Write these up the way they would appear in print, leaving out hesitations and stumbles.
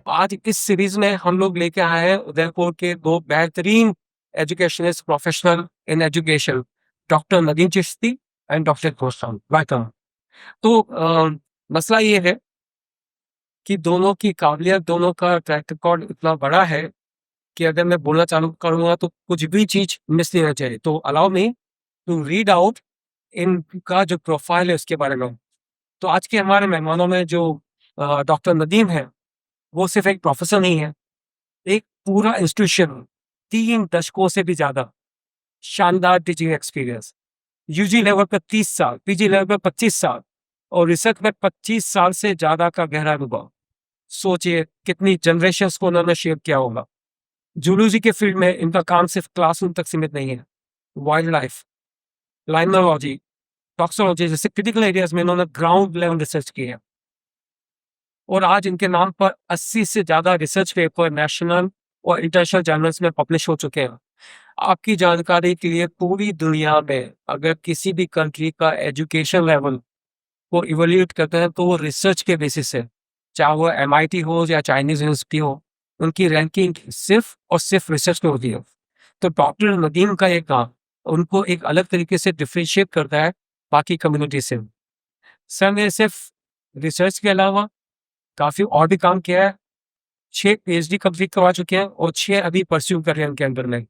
आज इस सीरीज में हम लोग लेके आए हैं उदयपुर के दो बेहतरीन educationist professional in education, doctor Nadeem Chishti and doctor Goswami. Welcome. तो मसला ये है कि दोनों की काबिलियत, दोनों का ट्रैक रिकॉर्ड इतना बड़ा है कि अगर मैं बोलना चालू करूंगा तो कुछ भी चीज मिस नहीं होना चाहिए। तो allow me to read out इनका जो प्रोफाइल है उसके बारे में। तो आज के हमारे मेहमानों में जो डॉक्टर नदीम है, वो सिर्फ एक प्रोफेसर नहीं है, एक पूरा इंस्टीट्यूशन, 3 दशकों से भी ज्यादा शानदार टीचिंग एक्सपीरियंस, यूजी लेवल पर 30 साल, पीजी लेवल पर 25 साल और रिसर्च में 25 साल से ज्यादा का गहरा अनुभव। सोचिए कितनी जनरेशंस को उन्होंने शेप किया होगा। जूलॉजी के फील्ड में इनका काम सिर्फ क्लासरूम तक सीमित नहीं है। वाइल्ड लाइफ, लाइनोलॉजी, टॉक्सोलॉजी जैसे क्रिटिकल एरियाज में इन्होंने ग्राउंड लेवल रिसर्च की है और आज इनके नाम पर 80 से ज्यादा रिसर्च पेपर नेशनल और इंटरनेशनल जर्नल्स में पब्लिश हो चुके हैं। आपकी जानकारी के लिए, पूरी दुनिया में अगर किसी भी कंट्री का एजुकेशन लेवल को इवोल्यूट करते हैं तो वो रिसर्च के बेसिस से, चाहे वो MIT हो या चाइनीज यूनिवर्सिटी हो, उनकी रैंकिंग सिर्फ और सिर्फ रिसर्च पे होती है। तो डॉक्टर नदीम का ये काम उनको एक अलग तरीके से डिफ्रेंशिएट करता है बाकी कम्युनिटी से। सर ने सिर्फ रिसर्च के अलावा काफी और भी काम किया है। 6 PhD कंप्लीट करवा चुके हैं और 6 अभी परस्यू कर रहे हैं उनके अंदर में।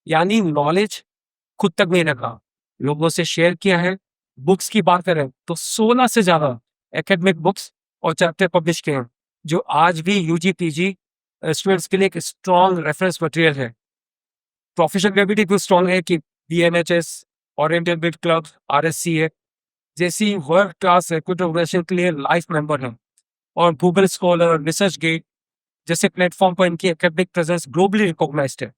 यानी नॉलेज खुद तक नहीं रखा, लोगों से शेयर किया है। बुक्स की बात करें तो 16 से ज्यादा एकेडमिक बुक्स और चैप्टर पब्लिश किए हैं, जो आज भी UG PG स्टूडेंट्स के लिए एक स्ट्रॉन्ग रेफरेंस मटेरियल है। प्रोफेशनल ग्रेविटी इतनी स्ट्रॉन्ग है कि BNHS, oriental bit club, RSCA जैसी वर्ल्ड क्लास रिक्रूटर ऑर्गेनाइजेशन के लिए लाइफ मेंबर है और गूगल स्कॉलर, रिसर्च गेट जैसे प्लेटफॉर्म पर इनकी एकेडमिक प्रेजेंस ग्लोबली रिकॉग्नाइज्ड है।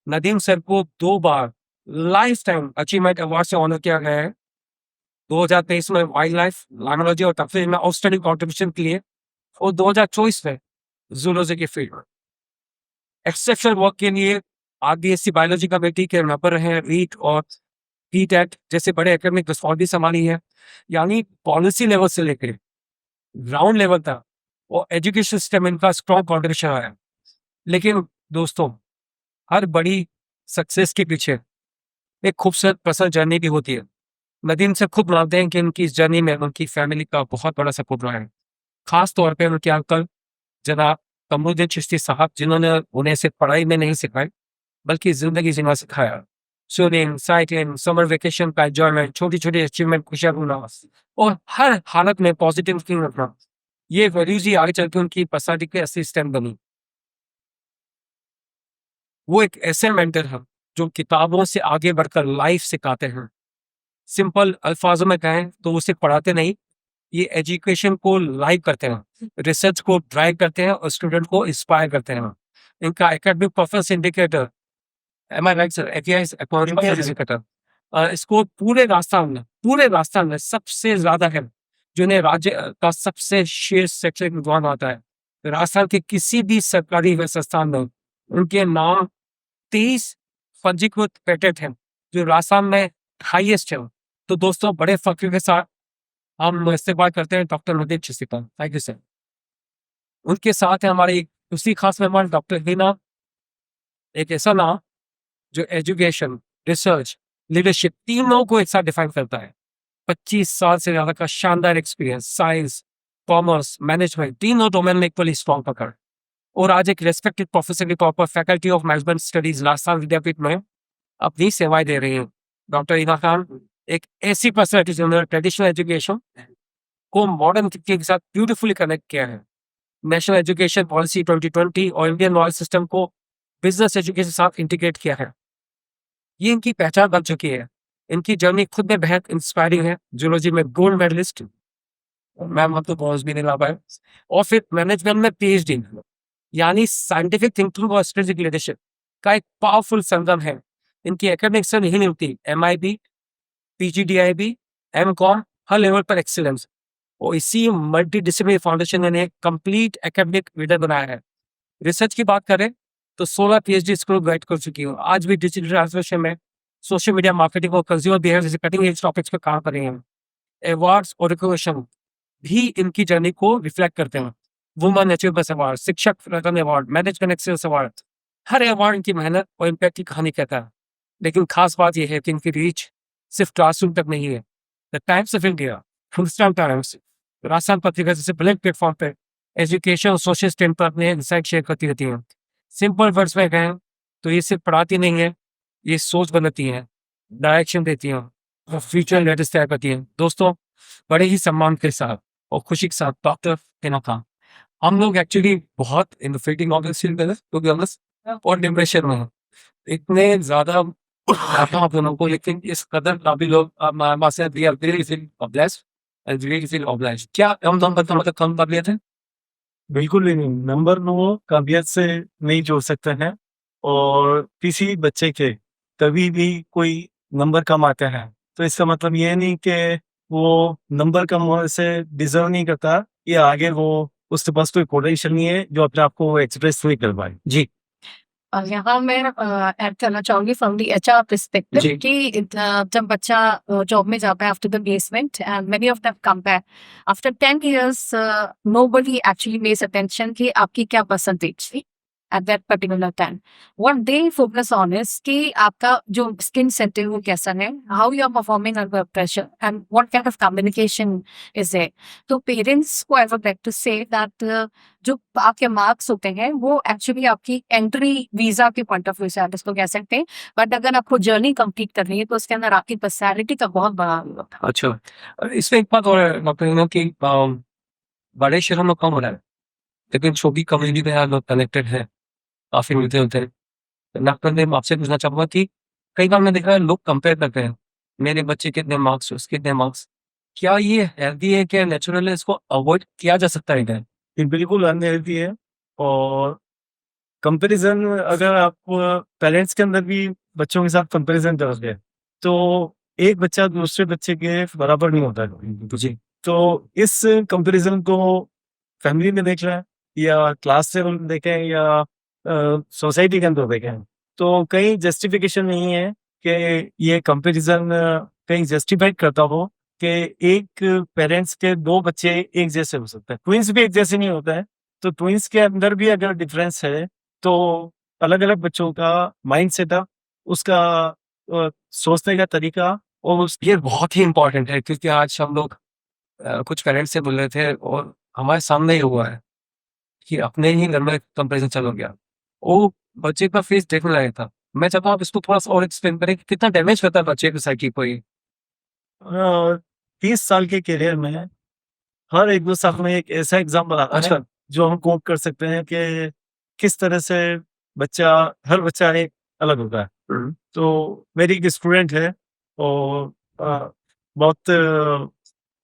नदीम सर को 2 बार लाइफ टाइम अचीवमेंट अवार्ड से ऑनर किया गया है। 2023 में वाइल्ड लाइफ, लाइनोलॉजी और तफरीह में आउटस्टैंडिंग कॉन्ट्रीब्यूशन के लिए और 2024 में जूलॉजी के फील्ड में एक्सेप्शनल वर्क के लिए RBSc बायोलॉजी कमेटी के मेंबर रहे हैं, रीट और PTET जैसे बड़े एकेडमिक रिस्पॉन्सिबिलिटी संभाली है। यानी पॉलिसी लेवल से लेकर ग्राउंड लेवल तक और एजुकेशन सिस्टम इनका स्ट्रॉन्ग कॉन्ट्रीब्यूशन आया है। लेकिन दोस्तों, हर बड़ी सक्सेस के पीछे एक खूबसूरत पर्सनल जर्नी भी होती है। नदीम से खुद मानते हैं कि उनकी इस जर्नी में उनकी फैमिली का बहुत बड़ा सपोर्ट रहा है, खास तौर पे उनके अंकल जनाब कमरुद्दीन चिश्ती साहब, जिन्होंने उन्हें सिर्फ पढ़ाई में नहीं सिखाई बल्कि जिंदगी जीना सिखाया। स्विमिंग, साइकिलिंग, समर वेकेशन का एंजॉयमेंट, छोटी छोटी अचीवमेंट खुशियां ढूंढना और हर हालत में पॉजिटिव थिंकिंग रखना, ये वैल्यूज ही आगे चल के उनकी पर्सनालिटी के असली स्टैम्प बनी। वो एक ऐसे मेंटर हैं जो किताबों से आगे बढ़कर लाइफ सिखाते हैं। सिंपल अल्फाजों में कहें तो वो सिर्फ पढ़ाते नहीं, ये एजुकेशन को लाइव करते हैं, रिसर्च को ड्राइव करते हैं और स्टूडेंट को इंस्पायर करते हैं। इनका एकेडमिक परफॉर्मेंस इंडिकेटर, एम आई राइट सर, इंडिकेटर, इसको पूरे राजस्थान में सबसे ज्यादा है, जिन्हें राज्य का सबसे शीर्ष शैक्षणिक विद्वान आता है। राजस्थान के किसी भी सरकारी व संस्थान में उनके नाम 23 पंजीकृत पेटेंट हैं, जो राजस्थान में हाईएस्ट है। तो दोस्तों, बड़े फख्र के साथ हम इस्तेमाल करते हैं डॉक्टर नदीम चिश्ती का। Thank you sir. उनके साथ है हमारी दूसरी खास मेहमान डॉक्टर हीना, एक ऐसा नाम जो एजुकेशन, रिसर्च, लीडरशिप तीनों को एक साथ डिफाइन करता है। 25 साल से ज्यादा का शानदार एक्सपीरियंस, साइंस, कॉमर्स, मैनेजमेंट तीनों डोमेन में इक्वली स्ट्रॉन्ग पकड़ और आज एक रेस्पेक्टेड प्रोफेसर के तौर पर faculty of management studies Rajasthan Vidyapeeth में अपनी सेवाएं दे रही हैं। डॉक्टर हीना खान एक ऐसी पर्सनैलिटी जिन्होंने ट्रेडिशनल एजुकेशन को मॉडर्न के साथ ब्यूटीफुली कनेक्ट किया है। नेशनल एजुकेशन पॉलिसी 2020 और इंडियन नॉलेज सिस्टम को बिजनेस एजुकेशन के साथ इंटीग्रेट किया है। ये इनकी पहचान बन चुकी है। इनकी जर्नी खुद में बेहद इंस्पायरिंग है। जूलॉजी में गोल्ड मेडलिस्ट, मैम हम तो पॉज भी नहीं ला पाए, और फिर मैनेजमेंट में PhD, यानी साइंटिफिक थिंकिंग और स्ट्रेटेजिक लीडरशिप का एक पावरफुल संगम है। इनकी एकेडमिक से नहीं मिलती, MIB, PGDIB, MCOM हर लेवल पर एक्सीलेंस, और इसी मल्टी डिसिप्लिनरी फाउंडेशन ने कंप्लीट एकेडमिक लीडर बनाया है। रिसर्च की बात करें तो 16 PhD स्कूल गाइड कर चुकी हूँ। आज भी डिजिटल ट्रांसफॉर्मेशन में सोशल मीडिया मार्केटिंग और कंज्यूमर बिहेवियर जैसे कटिंग एज टॉपिक्स पर काम कर रही हैं। अवार्ड्स और रिकॉग्निशन, भी इनकी जर्नी को रिफ्लेक्ट करते हैं। वुमेन अचीवर्स अवार्ड, शिक्षक रत्न अवार्ड, मैनेजमेंट एक्सीलेंस अवार्ड, हर अवार्ड इनकी मेहनत और इम्पैक्ट की कहानी कहता है। लेकिन खास बात यह है कि इनकी रीच सिर्फ क्लासरूम तक नहीं है। The times of India, Hindustan times, Rajasthan Patrika जैसे बड़े प्लेटफॉर्म पे एजुकेशन और सोशल स्टैंड पर अपने इंसाइट शेयर करती रहती हैं। सिंपल वर्ड्स में कहें तो ये सिर्फ पढ़ाती नहीं है, ये सोच बनाती है, डायरेक्शन देती हैं और फ्यूचर लीडर्स तैयार करती हैं। दोस्तों, बड़े ही सम्मान के साथ और खुशी के साथ डॉक्टर हिना खान, हम लोग एक्चुअली बहुत in the fielding of this field में टू बी ऑनेस्ट और डिप्रेशन में हैं। इतने ज़्यादा आप दोनों को, लेकिन इस कदर काबिल लोग हमारे से we are really feel blessed and really feel obliged. क्या हम दोनों का मतलब कम काबिलियत है? बिल्कुल भी नहीं, नंबर वो काबिलियत से नहीं जोड़ सकते हैं। और किसी बच्चे के कभी भी कोई नंबर कम आते हैं तो इसका मतलब ये नहीं कि वो नंबर कम होने से डिजर्व नहीं करता या आगे वो उसके पास कोई पोटेंशियल नहीं है जो अपने आप को एक्सप्रेस नहीं कर पाए। जी, यहाँ मैं ऐड करना चाहूँगी फ्रॉम द एचआर पर्सपेक्टिव जी। कि जब बच्चा जॉब में जाता है after the placement and many of them come back after 10 years, nobody actually pays attention कि आपकी क्या परसेंटेज थी at that particular time. What they focus on is कि आपका जो स्किन सेट है वो कैसा है, how you are performing under pressure and what kind of communication is there. तो पेरेंट्स को I would like to say that जो आपके मार्क्स होते हैं वो एक्चुअली आपकी एंट्री वीजा के पॉइंट ऑफ व्यू से आप इसको कह सकते हैं, बट अगर आपको जर्नी कंप्लीट करनी है तो उसके अंदर आपकी पर्सनैलिटी का बहुत बड़ा रोल होता है। अच्छा, इसमें एक बात और है डॉक्टर हिना कि बड़े शहरों में कम हो रहा है, लेकिन छोटी कम्युनिटी में यहाँ लोग कनेक्टेड हैं, काफ़ी मिलते जुलते हैं। डॉक्टर ने आपसे पूछना चाहूँगा कि कई बार मैंने देखा है लोग कंपेयर करते हैं, मेरे बच्चे के इतने मार्क्स, उसके इतने मार्क्स। क्या ये हेल्दी है? क्या नेचुरल है? इसको अवॉइड किया जा सकता है इधर? ये बिल्कुल अनहेल्दी है। और कंपैरिजन अगर आप पेरेंट्स के अंदर भी बच्चों के साथ कंपैरिजन करोगे तो एक बच्चा दूसरे बच्चे के बराबर नहीं होता है। जी, तो इस कंपैरिजन को फैमिली में देख रहे हैं या क्लास लेवल में देखें या सोसाइटी के अंदर देखें तो कहीं जस्टिफिकेशन नहीं है कि ये कंपैरिजन कहीं जस्टिफाइड करता हो कि एक पेरेंट्स के दो बच्चे एक जैसे हो सकते हैं। ट्विंस भी एक जैसे नहीं होता है, तो ट्विंस के अंदर भी अगर डिफरेंस है तो अलग अलग बच्चों का माइंड सेटअप, उसका सोचने का तरीका और उस ये बहुत ही इम्पोर्टेंट है क्योंकि आज हम लोग कुछ पेरेंट्स से बोल रहे थे और हमारे सामने ही हुआ है कि अपने ही घर में कंपैरिजन चालू हो गया। वो बच्चे का फेस देखने लायक था। मैं चाहता हूँ आप इसको थोड़ा-सा और एक्सप्लेन करें कि कितना डैमेज करता है बच्चे की साइकी को ये? 30 साल के करियर में हर एक दो साल में एक ऐसा एग्जाम आता है अच्छा, जो हम कोट कर सकते हैं कि किस तरह से बच्चा, हर बच्चा एक अलग होता है। तो मेरी एक स्टूडेंट है और बहुत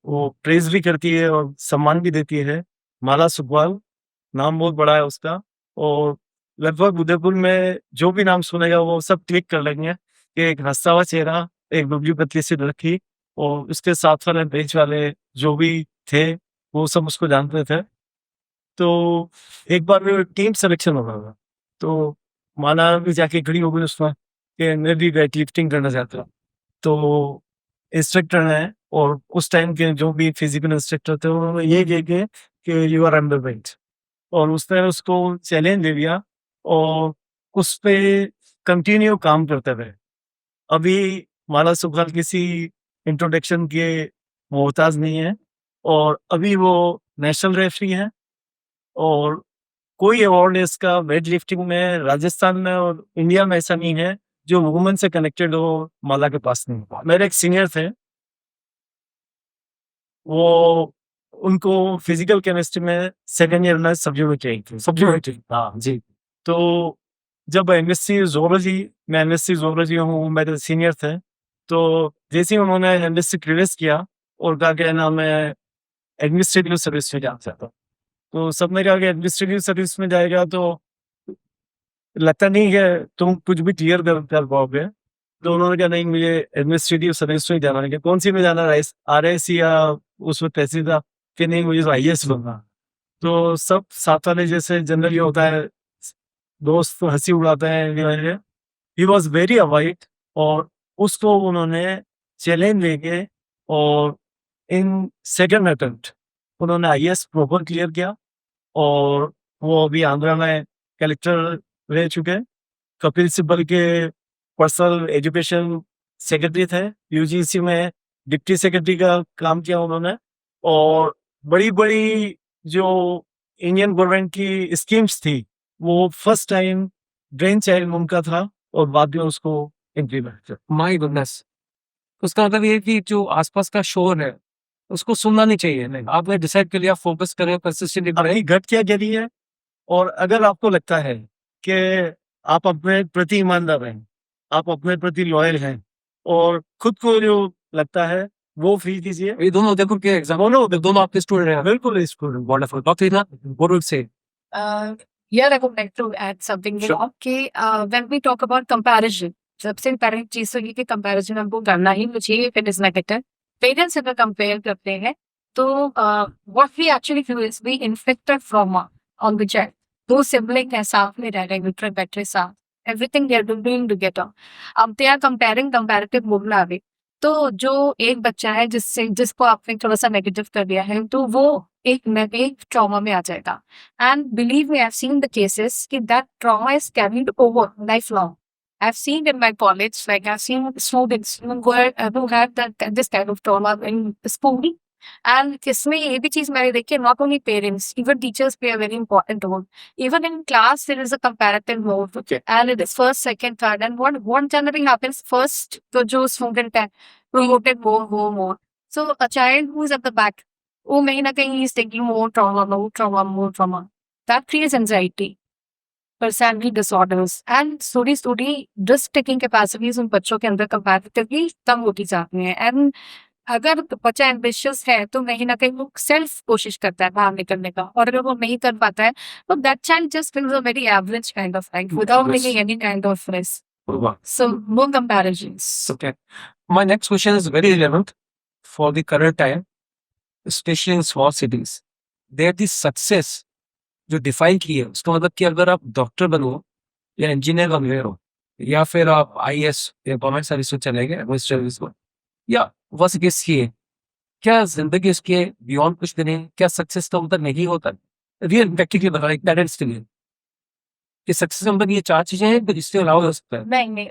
वो प्रेज भी करती है और सम्मान भी देती है। माला सुखवाल, नाम बहुत बड़ा है उसका। और लगभग उदयपुर में जो भी नाम सुनेगा वो सब क्लिक कर लेंगे कि एक हंसता हुआ चेहरा, एक दुबली पतली सी लड़की और उसके साथ वाले बेंच वाले जो भी थे वो सब उसको जानते थे। तो एक बार में टीम सिलेक्शन हो रहा था तो माला भी जाके खड़ी हो गई उसमें कि मैं भी वेट लिफ्टिंग करना चाहता हूँ। तो इंस्ट्रक्टर हैं और उस टाइम के जो भी फिजिकल इंस्ट्रक्टर थे उन्होंने ये कह के कि यू आर अंडर वेट, और उसने उसको चैलेंज दे दिया और उस पे कंटिन्यू काम करते रहे। अभी माला सुखवाल किसी इंट्रोडक्शन के मोहताज नहीं है और अभी वो नेशनल रेफरी है। और कोई अवार्ड इसका वेट लिफ्टिंग में राजस्थान में और इंडिया में ऐसा नहीं है जो वुमेन से कनेक्टेड हो, माला के पास नहीं। मेरे एक सीनियर थे, वो उनको फिजिकल केमिस्ट्री में सेकंड ईयर में सब्जेक्ट चाहिए थी, सब्जेक्ट। हाँ जी। तो जब एमएससी ज़ूलॉजी, मैं एमएससी ज़ूलॉजी हूँ, मेरे सीनियर थे, तो जैसे ही उन्होंने एमएससी क्लियर किया और कहा कि ना मैं एडमिनिस्ट्रेटिव सर्विस में जाना चाहता हूँ। तो सबने कहा कि एडमिनिस्ट्रेटिव सर्विस में जाएगा तो लगता नहीं है तुम कुछ भी क्लियर कर पाओगे। तो उन्होंने कहा नहीं, मुझे एडमिनिस्ट्रेटिव सर्विस में जाना है। कौन सी में जाना है, आरएस या उस वक्त ऐसी था कि नहीं मुझे तो आईएएस बनना। तो सब साथ वाले जैसे जनरली होता है, दोस्त हंसी उड़ाते हैं। ही वॉज वेरी अवाइड और उसको उन्होंने चैलेंज लेके और इन सेकंड अटेम्प्ट उन्होंने आईएएस प्रॉपर क्लियर किया और वो अभी आंध्रा में कलेक्टर रह चुके हैं। कपिल सिब्बल के पर्सनल एजुकेशन सेक्रेटरी थे, यूजीसी में डिप्टी सेक्रेटरी का काम किया उन्होंने, और बड़ी बड़ी जो इंडियन गवर्नमेंट की स्कीम्स थी वो फर्स्ट टाइम ब्रेन चाइल्ड उनका था और बाद में उसको इम्प्लीमेंट किया। माय गुडनेस, उसका मतलब ये है कि जो आसपास का शोर है उसको सुनना नहीं चाहिए। नहीं, आपने डिसाइड कर लिया, फोकस करें, कंसिस्टेंटली करें। अपनी गट क्या कह रही है, और अगर आपको लगता है कि आप अपने प्रति ईमानदार हैं, आप अपने प्रति लॉयल हैं, और खुद को जो लगता है वो फील कीजिए। ये दोनों देखो क्या एग्जाम, दोनों आपके स्टूडेंट हैं। बिल्कुल student. Wonderful. Doctor Reena, what would you say? Here I would like to add something. Sure. कि when we talk about comparison, सबसे पहले चीज तो ये कि कंपैरिजन हमको करना ही चाहिए if it is negative. Parents अगर कंपेयर करते हैं तो what we actually do is we inflict a trauma on the child. दो सिबलिंग है, साथ में रह रहे हैं, उठे बैठे साथ, everything they are doing together. अब they are comparing, comparative बोलना अभी, तो जो एक बच्चा है जिसको आपने थोड़ा सा नेगेटिव कर दिया है, तो वो एक ट्रॉमा में आ जाएगा. And believe me, I've seen the cases that trauma is carried over lifelong. I've seen in my college, like I've seen students who have this kind of trauma in school. And इसमें ये भी चीज मैंने देखी है, not only parents, even teachers play a very important role. Even in class, there is a comparative mode. Okay. And it is first, second, third. And what generally happens first, तो जो student है, promoted more. So a child who is at the back, वो कहीं ना कहीं is taking more trauma. That creates anxiety, personality disorders, and slowly risk taking capacities उन बच्चों के अंदर comparatively कम होती जाती हैं. And अगर बच्चा एम्बिशियस है तो कहीं ना कहीं वो सेल्फ कोशिश करता है बाहर निकलने का, और अगर वो नहीं कर पाता है तो that child just lives a very average kind of life without Yes. Making any kind of risk. Wow. So no comparisons. Okay. My next question is very relevant for the current time, especially in small cities. There the success जो define की है, उसका मतलब कि अगर आप doctor बनो या इंजीनियर बन गए हो या फिर आप आईएएस या गवर्नमेंट सर्विस में चले गए, एडमिनिस्ट्रेटिव में, या बस केस ये है, क्या जिंदगी इसके बियॉन्ड कुछ भी नहीं? क्या सक्सेस का मतलब नहीं होता? रियल प्रैक्टिकली बता रहा हूं, पेरेंट्स के लिए कि सक्सेस का मतलब ये चार चीजें हैं तो इसके अलावा हो सकता है। नहीं,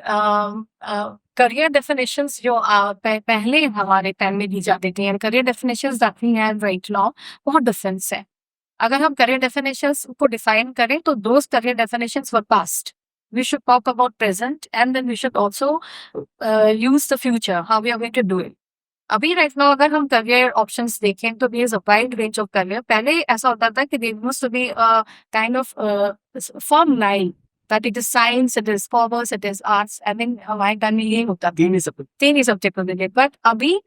करियर डेफिनेशंस जो पहले हमारे टाइम में दी जाती थी, and career definitions that we have right now, बहुत डिफरेंस है. अगर हम करियर डेफिनेशंस को डिफाइन करें तो those career definitions were past. We should talk about present, and then we should also use the future, how we are going to do it. अभी right now अगर हम career options देखें तो there is a wide range of career. पहले ऐसा होता था कि there used to be kind of form line that it is science, it is commerce, it is arts. I mean हमारे टाइम में ये होता था, तीन ही सब्जेक्ट होते थे. बट अभी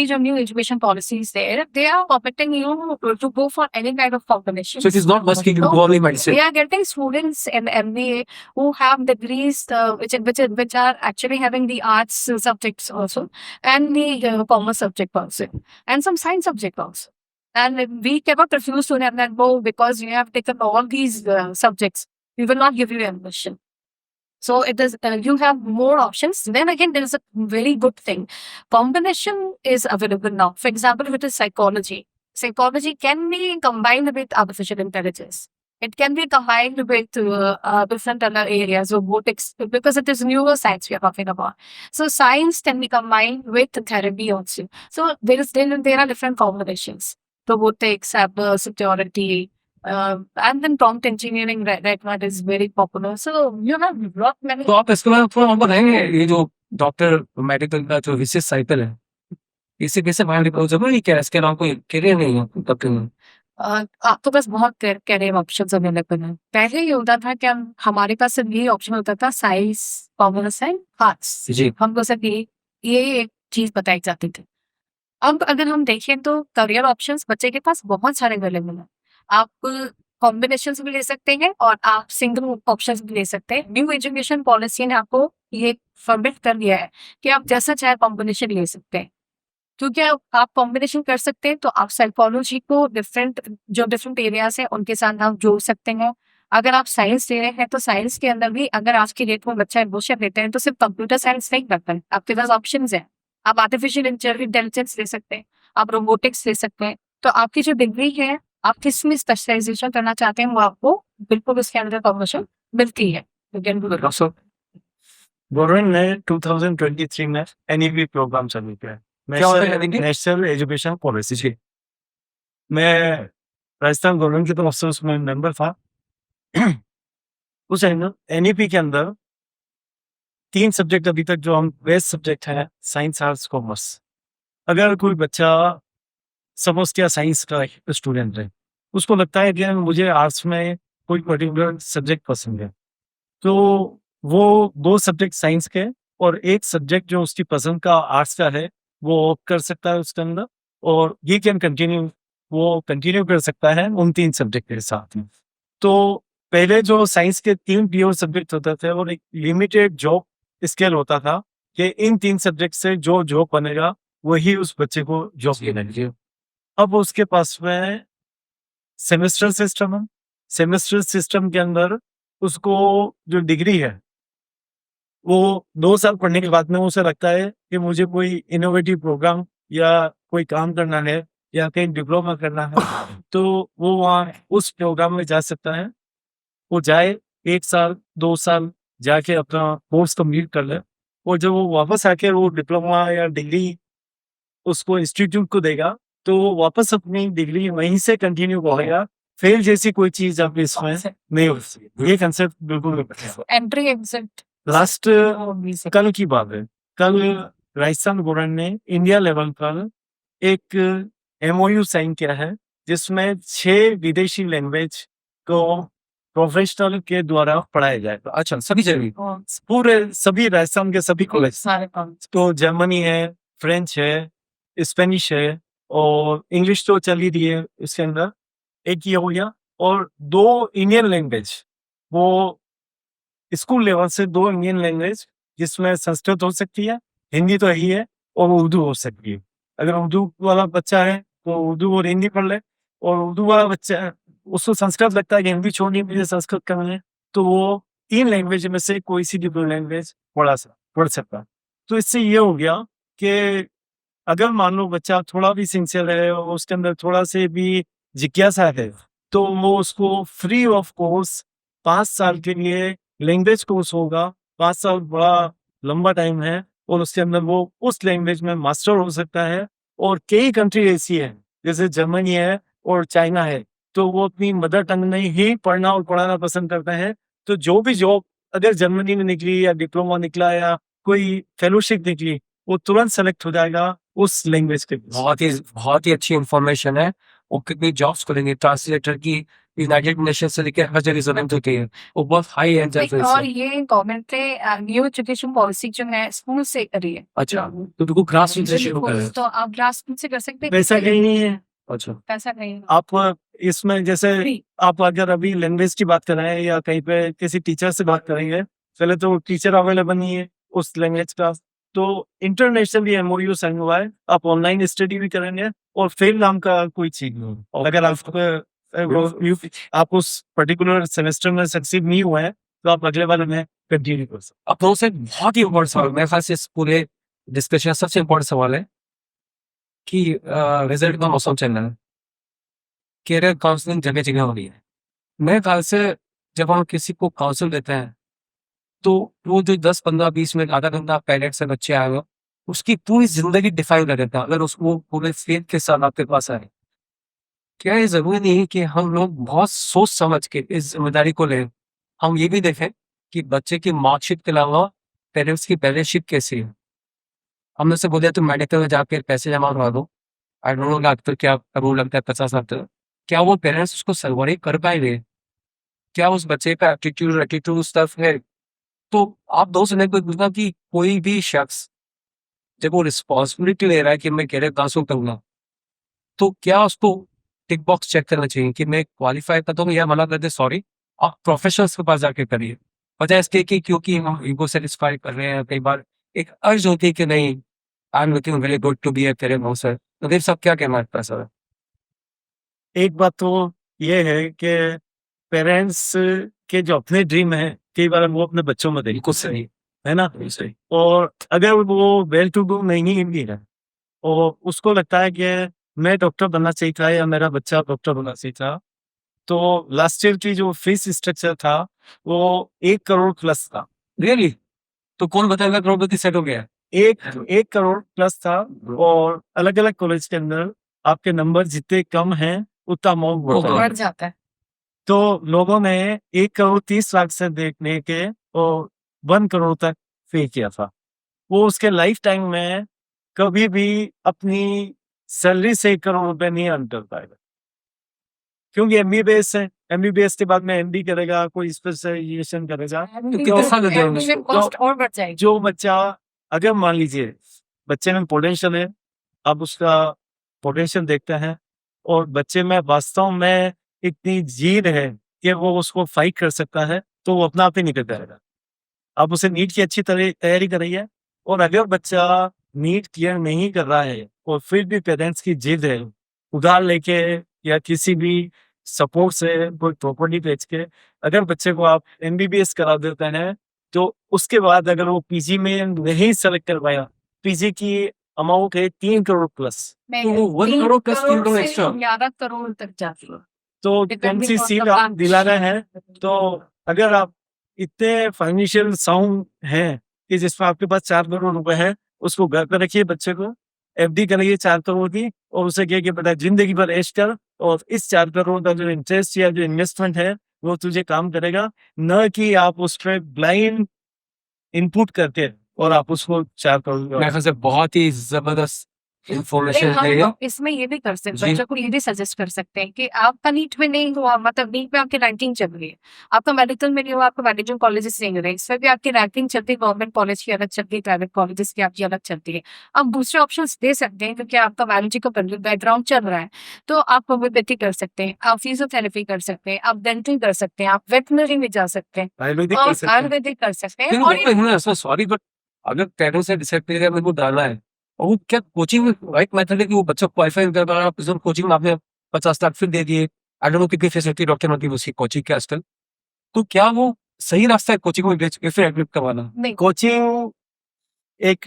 जो new education policies they are permitting you to go for any kind of combination. So it is not must कि you go only medicine. We are getting students in MBA who have degrees which are actually having the arts subjects also, and the commerce subject also, and some science subject also. And we cannot refuse to have that go because you have taken all these subjects. We will not give you admission. So it is you have more options. Then again, there is a very good thing. Combination is available now. For example, if it is psychology. Psychology can be combined with artificial intelligence. It can be combined with different other areas, robotics, because it is neuroscience we are talking about. So science can be combined with therapy also. So there are different combinations. Robotics, security, and then prompt engineering right now is very popular. So you have lot many. तो आप इसके बारे में थोड़ा हमको बताएंगे, ये जो डॉक्टर मेडिकल का जो विशेष साइकिल है, इसे कैसे बाहर निकलो? जरूरी क्या है इसके नाम कोई करियर नहीं है डॉक्टर में? आपके पास बहुत करियर ऑप्शंस अवेलेबल हैं. पहले ये होता था कि हमारे पास सिर्फ ये ऑप्शन होता था, साइंस, कॉमर्स एंड आर्ट्स. जी. हमको सिर्फ ये एक चीज बताई जाती थी. अब अगर हम देखें तो करियर ऑप्शंस बच्चे के पास बहुत सारे अवेलेबल हैं. आप कॉम्बिनेशंस भी ले सकते हैं और आप सिंगल ऑप्शंस भी ले सकते हैं. न्यू एजुकेशन पॉलिसी ने आपको ये परमिट कर दिया है कि आप जैसा चाहे कॉम्बिनेशन ले सकते हैं. क्योंकि आप कॉम्बिनेशन कर सकते हैं तो आप साइकोलॉजी को डिफरेंट एरियाज है उनके साथ आप जोड़ सकते हैं. अगर आप साइंस ले रहे हैं तो साइंस के अंदर भी अगर आज की डेट में बच्चा एडमिशन लेते हैं तो सिर्फ कंप्यूटर साइंस नहीं करता है, आपके पास ऑप्शंस है. आप आर्टिफिशियल इंटेलिजेंस ले सकते हैं, आप रोबोटिक्स ले सकते हैं। तो आपकी जो डिग्री है, आप किस में स्पेशलाइजेशन करना चाहते हैं, वो आपको बिल्कुल उसके अंदर परमिशन मिलती है। You can do it also. Government ने 2023 में एनईपी प्रोग्राम चालू किया है, क्या होता है NEP? नेशनल एजुकेशन पॉलिसी जी। मैं राजस्थान गवर्नमेंट की तरफ से उसमें मेंबर था। उस एनईपी के अंदर 3 सब्जेक्ट अभी तक जो हम बेस्ट सब्जेक्ट है, साइंस, आर्ट्स, कॉमर्स। अगर कोई बच्चा सपोज क्या साइंस का स्टूडेंट है, उसको लगता है कि मुझे आर्ट्स में कोई पर्टिकुलर सब्जेक्ट पसंद है, तो वो 2 सब्जेक्ट साइंस के और 1 सब्जेक्ट जो उसकी पसंद का आर्ट्स का है वो कर सकता है उसके अंदर, और ये कैन कंटिन्यू, वो कंटिन्यू कर सकता है उन 3 सब्जेक्ट के साथ में। तो पहले जो साइंस के 3 प्योर सब्जेक्ट होते थे और एक लिमिटेड जॉब स्केल होता था कि इन 3 सब्जेक्ट से जो जॉब बनेगा वही उस बच्चे को जॉब मिलेगी। अब उसके पास में सेमेस्टर सिस्टम है। सेमेस्टर सिस्टम के अंदर उसको जो डिग्री है वो 2 साल पढ़ने के बाद में उसे लगता है कि मुझे कोई इनोवेटिव प्रोग्राम या कोई काम करना है या कहीं डिप्लोमा करना है, तो वो वहाँ उस प्रोग्राम में जा सकता है। वो जाए 1 साल 2 साल जाके अपना कोर्स कंप्लीट कर ले, और जब वो वापस आके वो डिप्लोमा या डिग्री उसको इंस्टीट्यूट को देगा, तो वो वापस अपनी डिग्री वहीं से कंटिन्यू करेगा। फेल जैसी कोई चीज अब इसमें नहीं हो सकती। ये कंसेप्ट बिल्कुल नहीं पता। एंट्री एग्जिट लास्ट कल की बात है, कल राजस्थान गवर्नमेंट ने इंडिया लेवल पर एक एमओयू साइन किया है, जिसमें 6 विदेशी लैंग्वेज को प्रोफेशनल के द्वारा पढ़ाया जाएगा। अच्छा, सभी जगह पूरे सभी राजस्थान के सभी कॉलेज, सारे काम तो जर्मनी है, फ्रेंच है, स्पेनिश है, और इंग्लिश तो चल ही रही है इसके अंदर, एक ये हो गया। और 2 इंडियन लैंग्वेज, वो स्कूल लेवल से 2 इंडियन लैंग्वेज, जिसमें संस्कृत हो सकती है, हिंदी तो यही है, और उर्दू हो सकती है। अगर उर्दू वाला बच्चा है तो उर्दू और हिंदी पढ़ ले, और उर्दू वाला बच्चा उसको संस्कृत लगता है कि हिंदी छोड़नी मुझे संस्कृत करना है, तो वो 3 लैंग्वेज में से कोई सी भी 2 लैंग्वेज पढ़ सकता है। तो इससे ये हो गया कि अगर मान लो बच्चा थोड़ा भी सिंसियर है और उसके अंदर थोड़ा से भी जिज्ञासा है, तो वो उसको फ्री ऑफ कॉस्ट 5 साल के लिए लैंग्वेज कोर्स होगा। 5 साल बड़ा लंबा टाइम है, और उसके अंदर वो उस लैंग्वेज में मास्टर हो सकता है। और कई कंट्री ऐसी है, जैसे जर्मनी है और चाइना है, तो वो अपनी मदर टंग में ही पढ़ना और पढ़ाना पसंद करते हैं। तो जो भी जॉब अगर जर्मनी में निकली या डिप्लोमा निकला या कोई फेलोशिप निकली, वो तुरंत सेलेक्ट हो जाएगा उस लैंग्वेज के। बहुत ही अच्छी इंफॉर्मेशन है। वो कितनी जॉब्स करेंगे, ट्रांसलेटर की यूनाइटेड नेशन से लेकर हर जगह जरूरत होती है, वो बहुत हाई एंड और ये गवर्नमेंट ने न्यू एजुकेशन पॉलिसी जो है स्कूल से करी है। अच्छा, तो बिल्कुल ग्रास रूट से शुरू करें। तो आप ग्रास रूट से कर सकते हैं। पैसा कहीं नहीं है। अच्छा, पैसा नहीं आप इसमें जैसे आप अगर अभी लैंग्वेज की बात कर रहे हैं या कहीं पे किसी टीचर से बात करेंगे, पहले तो टीचर अवेलेबल नहीं है उस लैंग्वेज का, तो इंटरनेशनली एमओयू साइन हुआ है, आप ऑनलाइन स्टडी भी करेंगे और फेल नाम का कोई चीज नहीं। अगर आप उस पर्टिकुलर सेमेस्टर में सक्सीड नहीं हुए हैं, तो आप अगले वाले में कंटिन्यू कर सकते। अब से बहुत ही इम्पोर्टेंट सवाल, मेरे ख्याल से इस पूरे डिस्कशन सबसे इम्पोर्टेंट सवाल है कि रिजल्ट का मौसम चल रहा है, कैरियर काउंसलिंग जगह जगह हो रही है। मेरे ख्याल से जब हम किसी को काउंसिल देते हैं, तो वो जो 10, 15, 20 मिनट, आधा घंटा पेरेंट्स से बच्चे आए हो, उसकी पूरी जिंदगी डिफाइन कर देता है। अगर उसको पूरे फेथ के साथ आपके पास आए, क्या ये जरूरी नहीं है कि हम लोग बहुत सोच समझ के इस जिम्मेदारी को लें। हम ये भी देखें कि बच्चे की मार्कशीट के अलावा पेरेंट्स की बैलेंस शीट कैसी है। हमने से बोले तो मेडिकल में जाके पैसे जमा करवा दो, आई डोंट नो डॉक्टर क्या रूल लगता है 50 लाख तक, क्या वो पेरेंट्स उसको सर्वाइव कर पाएंगे? क्या उस बच्चे का एटीट्यूड स्टफ है? तो आप दोस्त ने कोई पूछना कि कोई भी शख्स जब वो रिस्पॉन्सिबिलिटी ले रहा है कि मैं कैरियर काउंसिल करूंगा, तो क्या उसको टिक बॉक्स चेक करना चाहिए कि मैं क्वालिफाई करता हूँ या मना कर दे, सॉरी आप प्रोफेशनल्स के पास जाके करिए। वजह इसके कि क्योंकि हम ईगो सेटिस्फाई कर रहे हैं, कई बार एक अर्ज होती है कि नहीं I am looking very good to be a career counselor. तो देव साहब क्या कहना है सर? एक बात तो ये है कि पेरेंट्स के जो अपने ड्रीम है, कई बार वो अपने बच्चों में देखते बिल्कुल सही है ना। सही। और अगर वो वेल टू डू नहीं भी है, और उसको लगता है कि मैं डॉक्टर बनना चाहिए था या मेरा बच्चा डॉक्टर बनना चाहिए था। तो लास्ट ईयर की जो फीस स्ट्रक्चर था वो 1 करोड़ प्लस था। रियली? तो कौन बताएगा करोड़पति सेट हो गया है? 1 करोड़ प्लस था और अलग-अलग कॉलेज के अंदर आपके नंबर जितने कम हैं उतना अमाउंट बढ़ता ओके। है। बढ़ जाता है। तो लोगों ने 1 करोड़ 30 लाख से देखने के और 1 करोड़ तक पे किया था। वो उसके लाइफ टाइम में कभी भी अपनी सैलरी से 1 करोड़ रुपए नहीं अर्न कर पाएगा। क्योंकि एमबीबीएस है, एमबीबीएस के बाद में एमडी करेगा, कोई स्पेशलाइजेशन करेगा। कितने साल लगे होंगे? एडमिशन कॉस्ट और बढ़ जाएगी। जो बच्चा अगर मान लीजिए बच्चे में पोटेंशियल है, आप उसका पोटेंशियल देखते हैं और बच्चे में वास्तव में इतनी जीद है कि वो उसको फाइट कर सकता है, तो वो अपना आप ही निकल जाएगा। आप उसे नीट की अच्छी तरह तैयारी कराइए और अगर बच्चा नीट क्लियर नहीं कर रहा है और फिर भी पेरेंट्स की जिद है, उधार लेके या किसी भी सपोर्ट से कोई प्रॉपर्टी बेच के अगर बच्चे को आप एमबीबीएस करा देते हैं, तो उसके बाद अगर वो पीजी में नहीं सेलेक्ट कर पाया, पीजी की अमाउंट है 3 करोड़ प्लस। नहीं, तो वो 1 3 करोड़ प्लस 3 करोड़ से एक्स्ट्रा। 11 करोड़ तक जाती है। तो Depending कौन-सी on सीट the आप branch. दिला रहे हैं, तो अगर आप इतने फाइनेंशियल साउंड हैं कि जिसमें आपके पास 4 करोड़ रुपए है, उसको घर पे रखिए बच्चे को, एफडी कराइए 4 करोड़ की और उसे कहिए कि बेटा ज़िंदगी भर ऐश कर और इस 4 करोड़ का जो इंटरेस्ट या जो इन्वेस्टमेंट है, वो तुझे काम करेगा, ना कि आप उस पे ब्लाइंड इनपुट करके और आप उसको 4 करोड़ मेरे ख्याल से बहुत ही जबरदस्त इंफॉर्मेशन नहीं, है ये। हम इसमें ये भी कर सकते हैं, जी। बच्चों को ये भी सजेस्ट कर सकते हैं कि आपका नीट में नहीं हुआ, मतलब नीट में आपकी रैंकिंग चल रही है, आपका मेडिकल में नहीं हुआ, आपका मेडिकल कॉलेजेस नहीं हो रहे, इसमें भी आपकी रैंकिंग चलती है, गवर्नमेंट कॉलेज की अलग चलती है, प्राइवेट कॉलेजेस की आपकी अलग चलती है। आप दूसरे ऑप्शन दे सकते हैं क्योंकि आपका बायोलॉजी का बैकग्राउंड चल रहा है, तो आप होम्योपैथी कर सकते हैं, आप फिजियोथेरेपी कर सकते हैं, आप डेंटल कर सकते हैं, आप वेटनरी में जा सकते हैं आयुर्वेदिक कर और सकते हैं। आयुर्वेदिक कर सकते हैं। लेकिन और doctor Hina sir sorry but अगर पेरेंट्स ने डिसाइड कर लिया मेरे को डालना है और वो क्या कोचिंग में राइट मेथड है कि वो बच्चा क्वालिफाई कर पा रहा है कोचिंग में आपने 50 लाख फिर दे दिए आई डोंट नो कितनी फैसिलिटी डॉक्टर मतलब उसकी कोचिंग के आजकल तो क्या वो सही रास्ता है कोचिंग में भेज के फिर एडमिट करवाना? नहीं, कोचिंग एक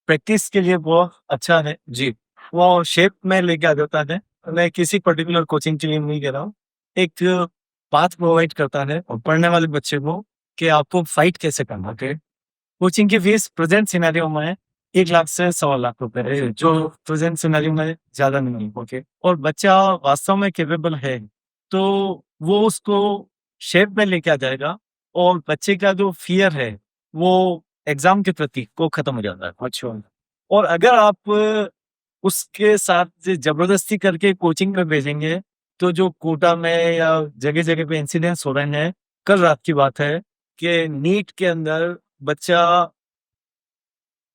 प्रैक्टिस के लिए बहुत अच्छा है जी वो शेप में लेके आ जाता है। मैं किसी पर्टिकुलर कोचिंग के लिए नहीं कह रहा हूँ, एक पाथ प्रोवाइड करता है और पढ़ने वाले बच्चे को कि आपको फाइट कैसे करना है। कोचिंग की फीस प्रेजेंट सिनेरियो में 1 लाख से 1.25 लाख रुपए है, जो प्रेजेंट सिनेरियो में ज्यादा नहीं है। और बच्चा वास्तव में कैपेबल है तो वो उसको शेप में लेके आ जाएगा और बच्चे का जो फियर है वो एग्जाम के प्रति वो खत्म हो जाता है। अच्छा, और अगर आप उसके साथ जबरदस्ती करके कोचिंग में भेजेंगे तो जो कोटा में या जगह जगह पे इंसिडेंट्स हो रहे हैं, कल रात की बात है कि नीट के अंदर बच्चा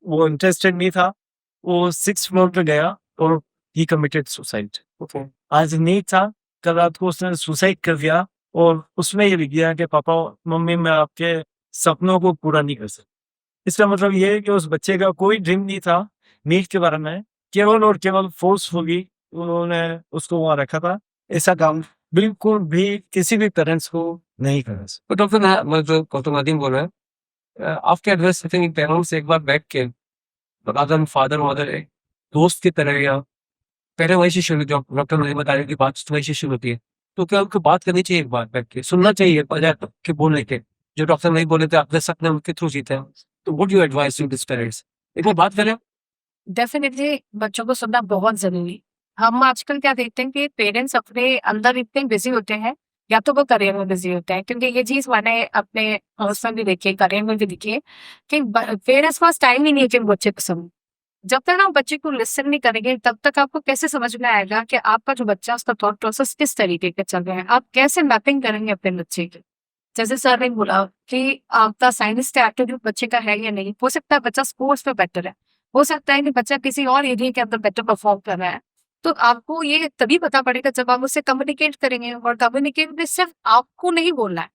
वो इंटरेस्टेड नहीं था, वो 6th फ्लोर पे गया और ही कमिटेड सुसाइड। आज नीट था, कल रात को उसने सुसाइड कर दिया और उसमें ये लिख दिया कि पापा मम्मी मैं आपके सपनों को पूरा नहीं कर सकता। इसका मतलब ये है कि उस बच्चे का कोई ड्रीम नहीं था नीट के बारे में, केवल और केवल फोर्सफुली उन्होंने उसको वहां रखा था। ऐसा काम बिल्कुल भी किसी भी पेरेंट्स को नहीं करना चाहिए। तो डॉक्टर मतलब गौतम नदीम बोल रहे हैं आपके एडवाइस पेरेंट्स एक बार बैठ के अगर फादर मदर है दोस्त की तरह या पहले वही से शुरू जो डॉक्टर ने बताया कि बात वही से शुरू होती है तो क्या उनको बात करनी चाहिए एक बार बैठ के सुनना चाहिए बजाय के बोलने के जो डॉक्टर नहीं बोले थे अपने सपने उनके थ्रू जीते हैं तो what you advise to this parents एक बार बात करें। डेफिनेटली बच्चों को सुनना बहुत जरूरी। हम आजकल क्या देखते हैं कि पेरेंट्स अपने अंदर इतने बिजी होते हैं या तो वो करियर में बिजी होते हैं, क्योंकि ये चीज मैंने अपने उसमें भी देखी है, करियर में भी देखी है कि पेरेंट्स के पास टाइम ही नहीं है कि बच्चे को सुनो। जब तक आप बच्चे को लिसन नहीं करेंगे तब तक आपको कैसे समझ में आएगा कि आपका जो बच्चा उसका थॉट प्रोसेस किस तरीके के चल रहे हैं, आप कैसे मैपिंग करेंगे अपने बच्चे की। जैसे सर ने बोला कि आपका साइंस का एप्टीट्यूड बच्चे का है या नहीं, हो सकता है बच्चा स्पोर्ट्स में बेटर है, हो सकता है कि बच्चा किसी और एरिया के अंदर बेटर परफॉर्म कर रहा है, तो आपको ये तभी पता पड़ेगा जब आप उससे कम्युनिकेट करेंगे। और कम्युनिकेट में सिर्फ आपको नहीं बोलना है,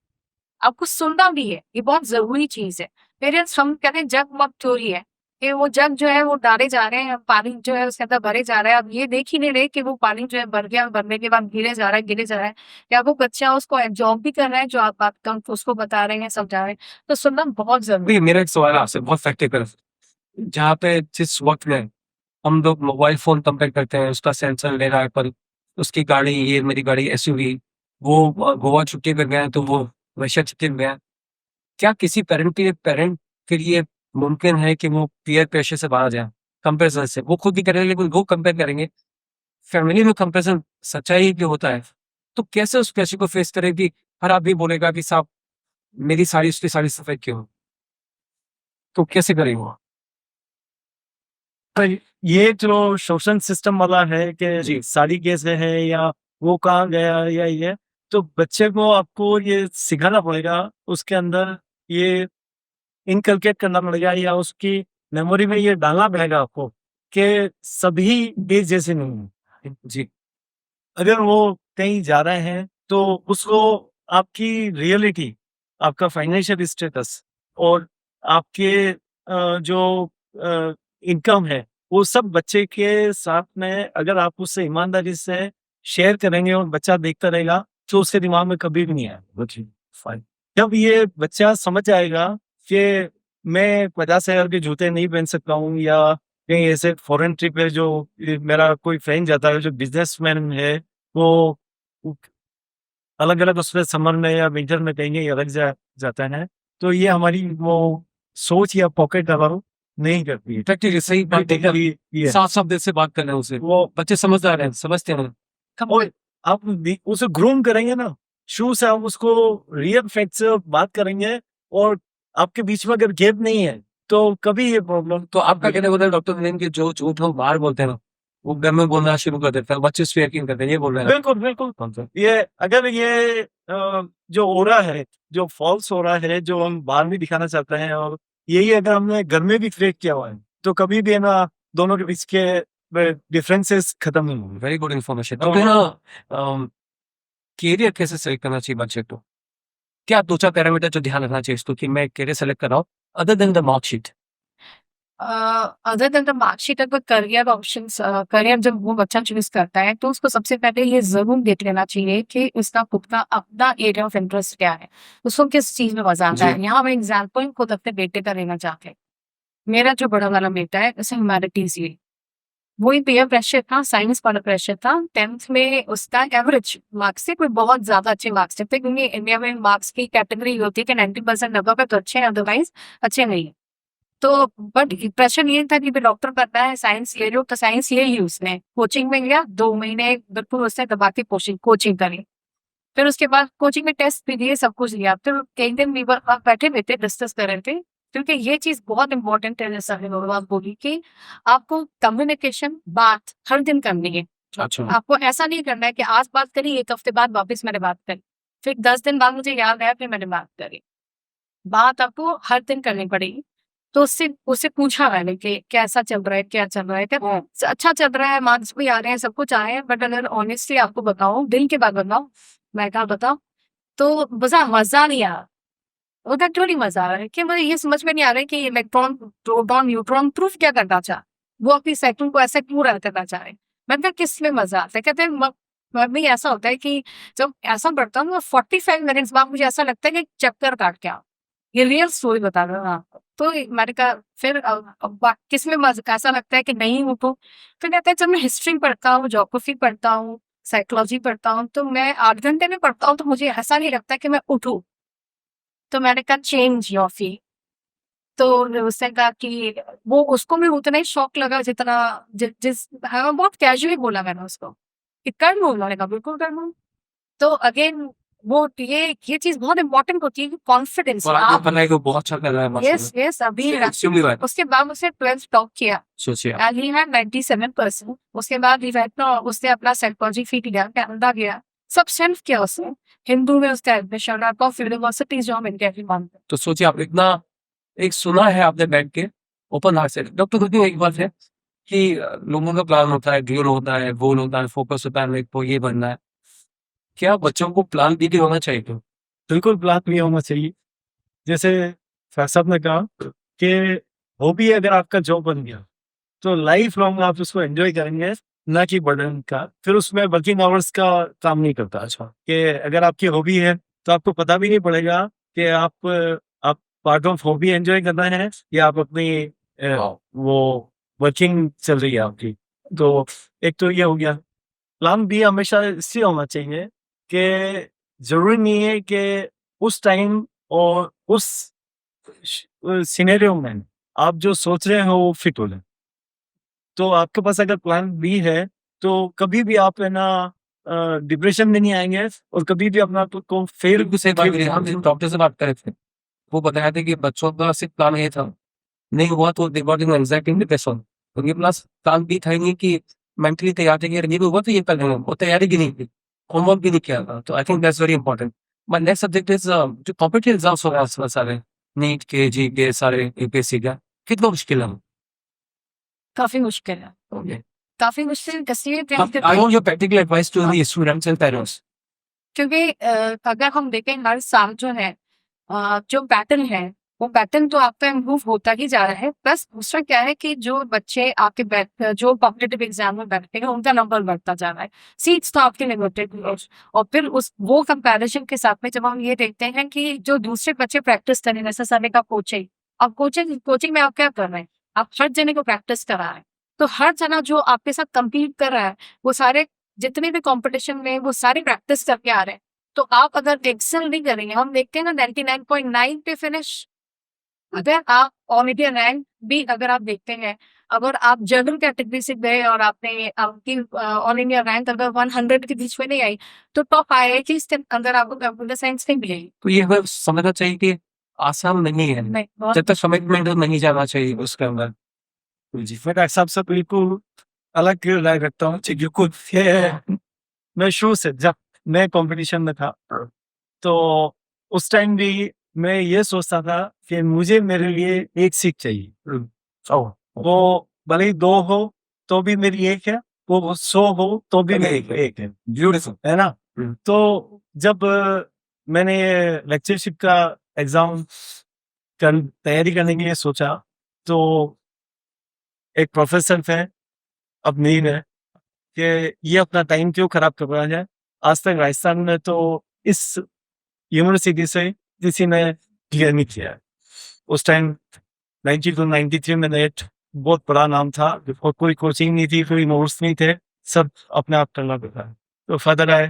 आपको सुनना भी है, ये बहुत जरूरी चीज है। पेरेंट्स हम कहते हैं जग मग चोरी है कि वो जग जो है वो डाले जा रहे हैं, पानी जो है उसके अंदर भरे जा रहा है, अब ये देख ही नहीं रहे कि वो पानी जो है भर गया, भरने के बाद गिरे जा रहा है गिरे जा रहा है, या वो बच्चा उसको एब्जॉर्ब भी कर रहा है जो आप बात उसको बता रहे हैं समझा रहे हैं। तो सुनना बहुत जरूरी मेरा एक सवाल है आपसे बहुत प्रैक्टिकल जहाँ पे जिस वक्त में हम लोग मोबाइल फोन कंपेयर करते हैं, उसका सेंसर ले रहा है, पर उसकी गाड़ी, ये मेरी गाड़ी एसयूवी, वो गोवा छुट्टी पे गए तो वो रशिया छुट्टी पे गया। क्या किसी पेरेंट के लिए मुमकिन है कि वो पीयर प्रेशर से बाहर जाए, कंपेरिजन से? वो खुद भी करेंगे, लेकिन वो कंपेयर करेंगे। फैमिली में कंपेरिजन सच्चाई भी होता है, तो कैसे उस प्रेशर को फेस करें कि हर आदमी बोलेगा कि साहब मेरी साड़ी उसकी साड़ी सफेद क्यों? तो कैसे करेंगे वो? पर ये जो शोषण सिस्टम वाला है जी। कि साड़ी कैसे है या वो कहाँ गया या ये, तो बच्चे को आपको ये सिखाना पड़ेगा, उसके अंदर ये इनकलकेट करना पड़ेगा या उसकी मेमोरी में ये डालना पड़ेगा आपको कि सभी देश जैसे नहीं हैं। जी। अगर वो कहीं जा रहे हैं तो उसको आपकी रियलिटी, आपका फाइनेंशियल स्टेटस और आपके जो इनकम है, वो सब बच्चे के साथ में अगर आप उससे ईमानदारी से शेयर करेंगे और बच्चा देखता रहेगा, तो उसके दिमाग में कभी भी नहीं आएगा। जी, फाइन। जब ये बच्चा समझ जाएगा कि मैं 50,000 के जूते नहीं पहन सकता हूँ या कहीं ऐसे फॉरेन ट्रिप है जो मेरा कोई फ्रेंड जाता है जो बिजनेसमैन है, वो अलग-अलग उसमें समर में या विंटर में कहीं अलग जाता है, तो ये हमारी वो सोच या पॉकेट अलाउ नहीं करती है। प्रैक्टिकली सही बात है। ये साफ-साफ दिल से बात कर रहे हैं उससे। वो बच्चे समझदार हैं, समझते हैं। और आप उसे ग्रूम करेंगे ना, शुरू से आप उसको रियल फैक्ट से बात करेंगे और आपके बीच में अगर गैप नहीं है, तो कभी ये प्रॉब्लम तो आपका कहने का मतलब डॉक्टर नवीन के जो झूठ लोग बाहर बोलते हैं ना, वो घर में बोलना शुरू कर देते हैं, बच्चे उस पे यकीन करते हैं, ये बोल रहे हैं? बिल्कुल, बिल्कुल। ये अगर ये जो हो रहा है, जो फॉल्स हो रहा है, जो हम बाहर भी दिखाना चाहते हैं और यही अगर हमने घर में भी क्रिएट किया हुआ है, तो कभी भी है ना दोनों के बीच के डिफरेंसेस खत्म नहीं होंगे। Very good information. तो है ना, कैरियर कैसे सेलेक्ट करना चाहिए बच्चे को? क्या 2-4 पैरामीटर जो ध्यान रखना चाहिए इसको कि मैं कैरियर सेलेक्ट कर रहा हूँ, other than the marksheet? Other than the marksheet, अगर करियर ऑप्शंस, करियर जब वो बच्चा चूज करता है तो उसको सबसे पहले ये जरूर देख लेना चाहिए कि उसका खुद का अपना एरिया ऑफ इंटरेस्ट क्या है, उसको किस चीज में मजा आता जी। है। यहाँ मैं एग्जाम्पल खुद अपने बेटे का लेना चाहते हैं। मेरा जो बड़ा वाला बेटा है उसे ह्यूमैनिटीज ही, वही पेयर प्रेशर था, साइंस वाला प्रेशर था। 10th में उसका एवरेज मार्क्स से कोई बहुत ज्यादा अच्छे मार्क्स थे, क्योंकि इंडिया में मार्क्स की कैटेगरी होती है कि 90% नंबर पे तो अच्छे हैं, अदरवाइज अच्छे नहीं है। तो बट प्रेशर ये था कि डॉक्टर करना है, साइंस ले लो, तो साइंस ले ली उसने। कोचिंग में गया, 2 महीने बिल्कुल उसने दबा के कोचिंग करी। फिर उसके बाद कोचिंग में टेस्ट भी दिए, सब कुछ लिया। फिर कई दिन वीवर बैठे हुए थे, डिस्कस कर रहे थे, क्योंकि ये चीज बहुत इंपॉर्टेंट है। जैसा बात बोली कि आपको कम्युनिकेशन, बात हर दिन करनी है। अच्छा। आपको ऐसा नहीं करना है कि आज बात करी, 1 हफ्ते बाद वापस मैंने बात करी, फिर 10 दिन बाद मुझे याद आया, फिर मैंने बात करी। बात आपको हर दिन करनी पड़ेगी। तो उससे उससे पूछा मैंने कि कैसा चल रहा है, क्या चल रहा है, क्या अच्छा चल रहा है, मार्क्स भी आ रहे हैं, सब कुछ आ रहे हैं, बट अगर ऑनेस्टली आपको बताऊं, दिल की बात बताऊं, मैं कहा बताओ, तो मजा नहीं आ रहा। उधर क्यों नहीं मजा आ रहा है कि मुझे ये समझ में नहीं आ रहा है कि इलेक्ट्रॉन, प्रोटॉन, न्यूट्रॉन प्रूफ क्या करना चाह, वो अपनी साइकिल को ऐसे क्यों रन करना चाह रहे। मैं कहा किस में मजा आता है? कहते हैं भी ऐसा होता है कि जब ऐसा पढ़ता हूँ 45 मिनट्स बाद मुझे ऐसा लगता है कि चक्कर काट के आओ। ये रियल स्टोरी बता रहा हूँ आपको। तो मैंने कहा फिर किस में ऐसा लगता है कि नहीं हो, तो फिर कहते हैं जब मैं हिस्ट्री पढ़ता हूँ, ज्योग्राफी पढ़ता हूँ, साइकोलॉजी पढ़ता हूँ, तो मैं 8 घंटे में पढ़ता हूँ, तो मुझे ऐसा नहीं लगता कि मैं उठूं। तो मैंने कहा चेंज योर फील। तो उसने कहा कि वो उसको भी उतना ही शौक लगा जितना जिस हाँ, बहुत कैजुअली बोला मैंने उसको कि कर लूँ। उन्होंने कहा बिल्कुल कर लूँ। तो अगेन वो ये चीज बहुत इंपॉर्टेंट होती है कि कॉन्फिडेंस। और आपने बनाई तो बहुत अच्छा कर रहा है यस माशाल्लाह। यस अभी एक्चुअली बात उसके बाद मुझसे 12th टॉप किया सोचिए आप। And he had 97%। उसके बाद उसने अपना साइकोलॉजी फील्ड लिया, कनाडा गया, सब सेल्फ किया उसने। हिंदू में उसका एडमिशन, टॉप यूनिवर्सिटीज जो हम इंडिया की मानते हैं। तो सोचिए आप इतना एक सुना है आपने बैठ के ओपन हार्ट से। डॉक्टर खुद एक बात है कि लोगों का प्लान होता है, ड्रीम होता है, गोल होता है, फोकस होता है, मेरे को ये बनना है। क्या बच्चों को प्लान बी भी होना चाहिए? तो बिल्कुल प्लान भी होना चाहिए। जैसे सर साहब ने कहा कि हॉबी अगर आपका जॉब बन गया, तो लाइफ लॉन्ग आप उसको एंजॉय करेंगे, ना कि बर्डन का। फिर उसमें वर्किंग आवर्स का काम नहीं करता। अच्छा, कि अगर आपकी हॉबी है तो आपको पता भी नहीं पड़ेगा कि आप पार्ट ऑफ हॉबी एंजॉय करना है या आप अपनी वो वर्किंग चल रही है आपकी। तो एक तो ये हो गया। प्लान बी हमेशा इसलिए होना चाहिए कि ज़रूरी नहीं है कि उस टाइम और उस सिनेरियो में आप जो सोच रहे हो वो फिट हो जाए। तो आपके पास अगर प्लान बी है, तो कभी भी आप है ना डिप्रेशन में नहीं आएँगे और कभी भी अपना आप को फेल बिल्कुल सही बात करी। हम जिस डॉक्टर से बात कर रहे थे, वो बताया था कि बच्चों का सिर्फ प्लान ए था, नहीं हुआ तो they got in anxiety and depression. उनके पास प्लान बी था ही नहीं कि मेंटली तैयार थे कि अगर ये भी हुआ तो ये कर लेंगे। वो तैयारी भी नहीं की, होमवर्क भी नहीं किया था। तो I think that's very important. My next subject is जो कॉम्पिटिटिव एग्जाम्स हो रहे हैं आजकल सारे, नीट के, जी के, सारे यूपीएससी का, कितना मुश्किल है? काफी मुश्किल है, ओके, काफी मुश्किल इसलिए I want your practical advice to the students and parents. क्योंकि अगर हम देखें हर साल जो है जो पैटर्न है वो पैटर्न तो आपका इम्प्रूव होता ही जा रहा है। प्लस दूसरा क्या है कि जो बच्चे आपके जो कॉम्पिटिटिव एग्जाम में बैठते हैं उनका नंबर बढ़ता जा रहा है, सीट्स तो आपके लिमिटेड है। और फिर उस वो कंपैरिजन के साथ में जब हम ये देखते हैं कि जो दूसरे बच्चे प्रैक्टिस कर रहे हैं, जैसे समय का कोचिंग, अब कोचिंग में आप क्या कर रहे हैं, आप हर जने को प्रैक्टिस करा रहे हैं। तो हर जना जो आपके साथ कम्पीट कर रहा है वो सारे जितने भी कंपटीशन में वो सारे प्रैक्टिस करके आ रहे हैं। तो आप अगर एक्सेल नहीं करेंगे, हम देखते हैं ना 99.9 पे फिनिश, अगर आप ऑल इंडिया रैंक भी अगर आप देखते हैं, अगर आप जनरल कैटेगरी से गए और आपने आपकी ऑल इंडिया रैंक अगर 100 के बीच में नहीं आई तो टॉप आईआईटी अंदर आपको कंप्यूटर साइंस नहीं मिलेगी। तो ये हमें समझना चाहिए कि आसान नहीं है, नहीं, बहुत जब तक कमिटमेंट नहीं जाना चाहिए उसके अंदर। जी, मैं डॉक्टर साहब से बिल्कुल अलग राय रखता हूँ। जी, बिल्कुल ये मैं शुरू से जब मैं कंपटीशन में था, तो उस टाइम भी मैं ये सोचता था कि मुझे मेरे लिए एक सीट चाहिए। वो भले ही 2 हो तो भी मेरी एक है, वो 100 हो तो भी मेरी एक है। ब्यूटीफुल। है ना? तो जब मैंने लेक्चरशिप का एग्ज़ाम तैयारी करने के लिए सोचा, तो एक प्रोफ़ेसर थे, अब नहीं है, कि ये अपना टाइम क्यों खराब करवाया जाए। आज तक राजस्थान में तो इस यूनिवर्सिटी से किसी ने क्लियर नहीं किया है। उस टाइम 92-93 में नेट बहुत बड़ा नाम था और कोई कोचिंग नहीं थी, कोई नोट्स नहीं थे, सब अपने आप करना पड़ता है। तो फादर आए,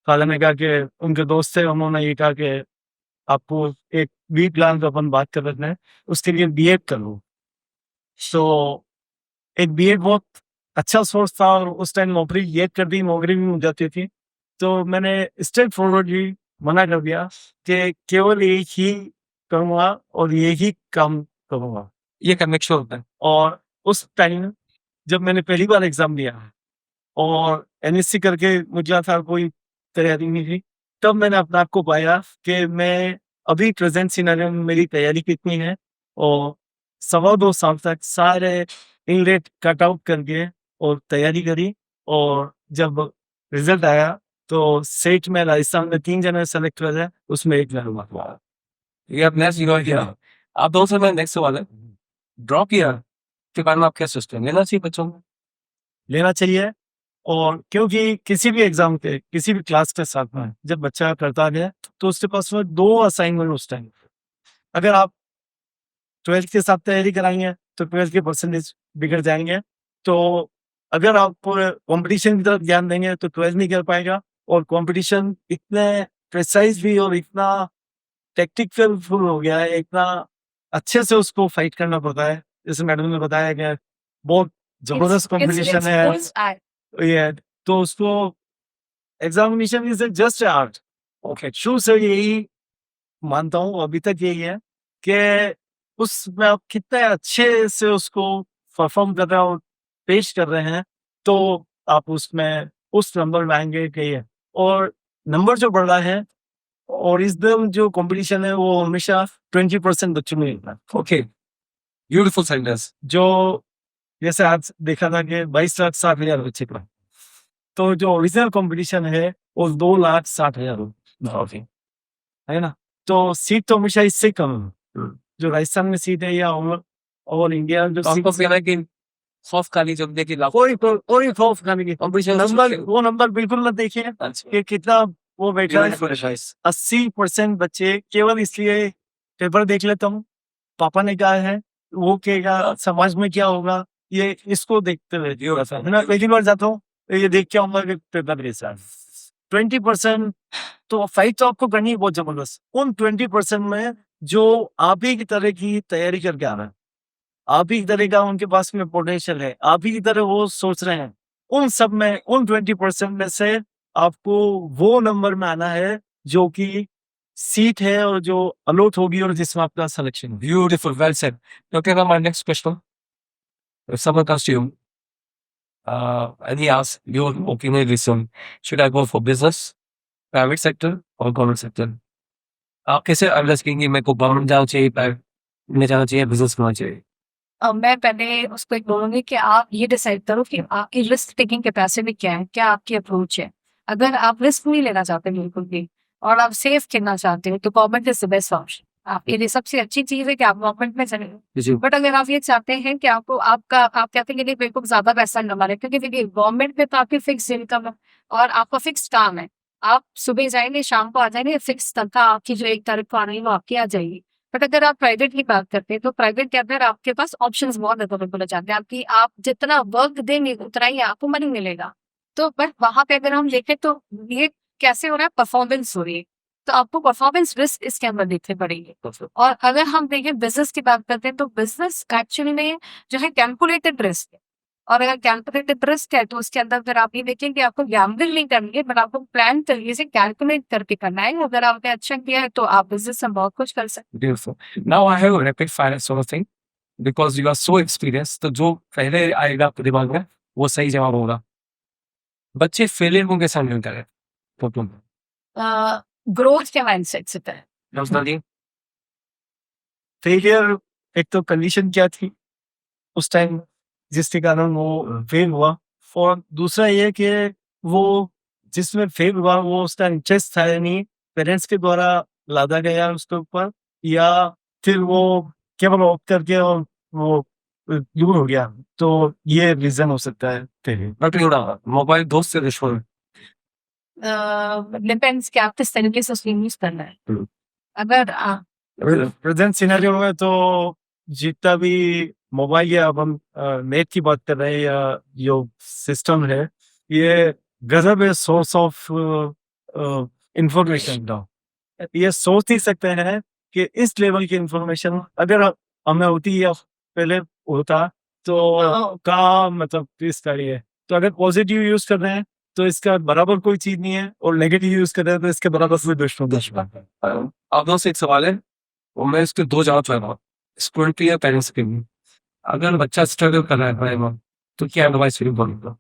फादर ने कहा कि उनके दोस्त थे, उन्होंने ये कहा कि आपको एक बी प्लान पे अपन बात कर रहे हैं, उसके लिए बीएड करो। तो एक बीएड बहुत अच्छा सोर्स था और उस टाइम नौकरी ये कर दी, नौकरी भी मिल जाती थी। तो मैंने स्ट्रेट फॉरवर्डली मना कर दिया कि केवल एक ही करूँगा और यही काम करूँगा। ये कन्विक्शन होता है। और उस टाइम जब मैंने पहली बार एग्ज़ाम दिया और एनएससी करके निकला था, कोई तैयारी नहीं थी, तब मैंने अपने आप को पाया कि मैं अभी प्रेज़ेंट सिनेरियो में मेरी तैयारी कितनी है। और 2.25 साल तक सारे इनलेट कट आउट करके और तैयारी करी, और जब रिज़ल्ट आया तो सेट में राजस्थान में 3 जने सेलेक्ट हुए थे, उसमें एक मैं हुआ। ये अब नेक्स्ट ईयर किया। आप दोनों से मेरा नेक्स्ट सवाल है, ड्रॉप ईयर के बारे में आप क्या सोचते हैं, लेना चाहिए बच्चों को? लेना चाहिए। और क्योंकि किसी भी एग्जाम के किसी भी क्लास के साथ में जब बच्चा करता है तो उसके पास में 2 असाइनमेंट उस टाइम, अगर आप 12th के साथ तैयारी कराएंगे तो 12th के परसेंटेज बिगड़ जाएंगे। तो अगर आप कंपटीशन की तरफ ध्यान देंगे तो 12th नहीं कर पाएगा। और कंपटीशन इतने प्रिसाइज भी और इतना टेक्टिकल फुल हो गया है, इतना अच्छे से उसको फाइट करना पड़ता है। जैसे मैडम ने बताया कि बहुत जबरदस्त कंपटीशन है ये, तो उसको examination is just art. Okay, शुरू से यही मानता हूँ, अभी तक यही है कि उसमें आप कितने अच्छे से उसको परफॉर्म कर रहे हो, पेश कर रहे हैं, तो आप उसमें उस नंबर में आएंगे कि ये। और नंबर जो बढ़ रहा है और इस दिन जो कंपटीशन है वो हमेशा 20% बच्चों में मिलता है। Okay, beautiful sentence. जो जैसे आज देखा था कि 22,60,000 बच्चे का, तो जो ओरिजिनल कंपटीशन है वो 2,60,000 है ना। तो सीट तो हमेशा इससे कम है, जो राजस्थान में सीट है या और इंडिया जो तो आपको सीट कहना है कि खौफ खाली जब देखिए कोई खौफ खाने की कंपटीशन नंबर, वो नंबर बिल्कुल मत देखिए कि कितना वो बैठा है। अच्छा 80% बच्चे केवल इसलिए पेपर देख लेता हूँ, पापा ने कहा है वो कहेगा समाज में क्या होगा, ये इसको देखते हुए है ना। पहली बार जाता हूँ तो ये देख के आऊंगा कि पेपर कैसा है। 20% तो फाइट तो आपको करनी है बहुत जबरदस्त। उन 20% में जो आप ही की तरह की तैयारी करके आ रहे हैं, आप ही की तरह का उनके पास में पोटेंशियल है, आप ही की तरह वो सोच रहे हैं, उन सब में उन 20% में से आपको वो नंबर में आना है जो कि सीट है और जो अलॉट होगी और जिसमें आपका सिलेक्शन है। Beautiful, well said. Okay, now my next question. If someone comes to you and he asks, you're working in resume, should I go for business, private sector or government sector? आप कैसे advice करेंगे मेरे को government जाना चाहिए, private में जाना चाहिए, बिजनेस करना चाहिए? मैं पहले उसको एक बोलूँगी कि आप ये डिसाइड करो कि आपकी रिस्क टेकिंग कैपेसिटी क्या है, क्या आपकी अप्रोच है। अगर आप रिस्क नहीं लेना चाहते बिल्कुल भी और आप सेफ खेलना चाहते हो तो government is the best option. आप ये सबसे अच्छी चीज़ है कि आप गवर्नमेंट में चले। जी, बट अगर आप ये चाहते हैं कि आपको आपका आप कहते हैं कि मेरे को ज़्यादा पैसा कमा रहे, क्योंकि देखिए गवर्नमेंट में तो आपकी फिक्स इनकम है और आपका फिक्स काम है। आप सुबह जाएँगे, शाम को आ जाएँगे, फिक्स तनख्वाह आपकी जो 1 तारीख को आ रही है वो आपकी आ जाएगी। बट अगर आप प्राइवेट की बात करते हैं तो प्राइवेट के अंदर आपके पास ऑप्शंस बहुत अवेलेबल हो जाते हैं। आपकी आप जितना वर्क देंगे उतना ही आपको मनी मिलेगा। तो बट वहाँ पे अगर हम देखें तो ये कैसे हो रहा है, परफॉर्मेंस हो रही है। तो आपको परफॉर्मेंस रिस्क इसके अंदर देखने पड़ेंगे। और अगर हम देखें बिज़नेस की बात करते हैं तो बिज़नेस एक्चुअली में जो है कैलकुलेटेड रिस्क है। और अगर कैलकुलेटेड रिस्क है तो उसके अंदर फिर आप ये देखें कि आपको गैम्बलिंग नहीं करनी है, बट आपको प्लान तरीके से कैलकुलेट करके करना है। अगर आपने अच्छा किया है तो आप बिज़नेस में बहुत कुछ कर सकते हैं। beautiful. Now I have a rapid fire sort of thing because you are so experienced. तो जो पहले आएगा आपके दिमाग में वो सही जवाब होगा। बच्चे फेलियर को कैसे हैंडल करें? तो तुम ग्रोथ के माइंडसेट से है। नमस्कार जी। फेलियर एक तो कंडीशन क्या थी उस टाइम जिसके कारण वो फेल हुआ, और दूसरा ये कि वो जिसमें फेल हुआ वो उसका इंटरेस्ट था या नहीं, पेरेंट्स के द्वारा लादा गया उसके ऊपर, या फिर वो केवल ऑफ करके और वो दूर हो गया। तो ये रीजन हो सकता है फेलियर। डॉक्टर योड़ा, मोबाइल दोस्त से दुश्मन? डिपेंड्स कि आप किस तरीके से उसको यूज करना है। हम्म। अगर प्रेजेंट सिनेरियो में तो जितना भी मोबाइल या अब हम नेट की बात कर रहे हैं या जो सिस्टम है, ये गजब है सोर्स ऑफ इंफॉर्मेशन का। ये सोच नहीं सकते हैं कि इस लेवल की इंफॉर्मेशन अगर हमें होती या पहले होता तो का मतलब इसका ये, तो अगर पॉजिटिव यूज कर रहे हैं तो इसका बराबर कोई चीज नहीं है, और नेगेटिव यूज कर रहे हैं तो इसके बराबर कोई दुश्मन है। आप दोनों से एक सवाल है और मैं इसके दो जवाब चाहूंगा, स्टूडेंट के या पेरेंट्स के लिए। अगर बच्चा स्ट्रगल कर रहा है पढ़ाई में तो क्या एडवाइस बोलूंगा?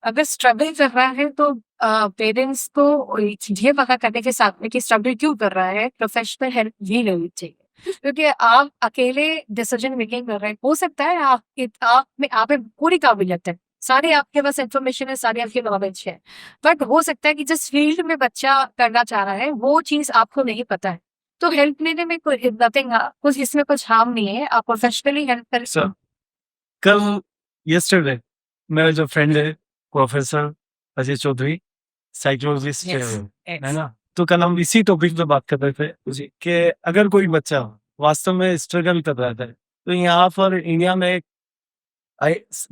अगर स्ट्रगल कर रहा है तो पेरेंट्स को ये पता करने के साथ में कि स्ट्रगल क्यों कर रहा है, प्रोफेशनल हेल्प भी लेनी चाहिए। क्योंकि आप अकेले डिसीजन मेकिंग कर रहे हैं, हो सकता है आप में पूरी काबिलियत है, सारी आपके पास इंफॉर्मेशन है, सारी आपकी नॉलेज है, बट हो सकता है कि जिस फील्ड में बच्चा करना चाह रहा है वो चीज आपको नहीं पता है। तो हेल्प लेने में कोई नथिंग, कुछ इसमें कुछ हार्म नहीं है, आप प्रोफेशनली हेल्प कर सर, कल यस्टरडे मेरा जो फ्रेंड है प्रोफेसर अजय चौधरी, साइकोलॉजिस्ट है ना, तो कल हम इसी टॉपिक पे बात कर रहे थे जी कि अगर कोई बच्चा वास्तव में स्ट्रगल कर रहा है तो यहाँ पर इंडिया में एक